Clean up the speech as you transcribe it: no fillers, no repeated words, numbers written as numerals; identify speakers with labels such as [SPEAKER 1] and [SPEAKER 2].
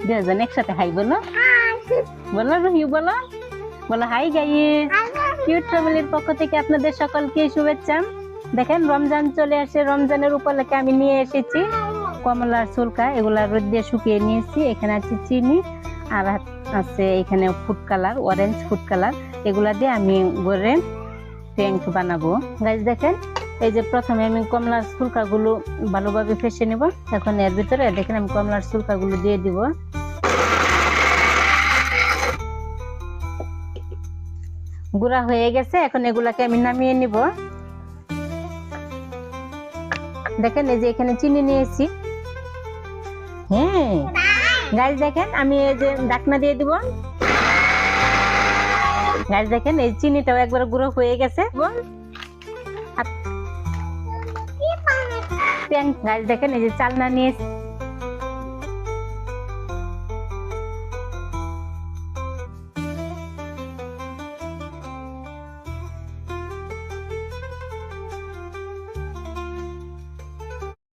[SPEAKER 1] দুজন একসাথে হাই বলো, বলো রুহি, বলো বলো হাই গাইস। কিউট ফ্যামিলির পক্ষ থেকে আপনাদের সকলকে শুভেচ্ছা। দেখেন রমজান চলে আসে, রমজানের উপলক্ষে আমি নিয়ে এসেছি কমলার ছুলকা, এগুলা রোদ দিয়ে শুকিয়ে নিয়েছি। এখানে আছে চিনি আর আছে এখানে food colour, orange food colour, এগুলা দিয়ে আমি গড়ে ট্যাঙ্ক বানাবো। গাইস দেখেন এই যে প্রথমে আমি কমলার ছুলকাগুলো ভালোভাবে ফেসে নেব। এখন এর ভিতরে দেখেন আমি কমলার ছুলকাগুলো দিয়ে দিব। গুঁড়া হয়ে গেছে, এখন এগুলাকে আমি নামিয়ে নিব। দেখেন এই যে এখানে চিনি নিয়েছি। হ্যাঁ গাইস দেখেন আমি এই যে ঢাকনা দিয়ে দিব। গাইস দেখেন এই চিনিটাও একবার গুঁড়ো হয়ে গেছে। গাইস দেখেন এই যে চালনা নিয়েছি।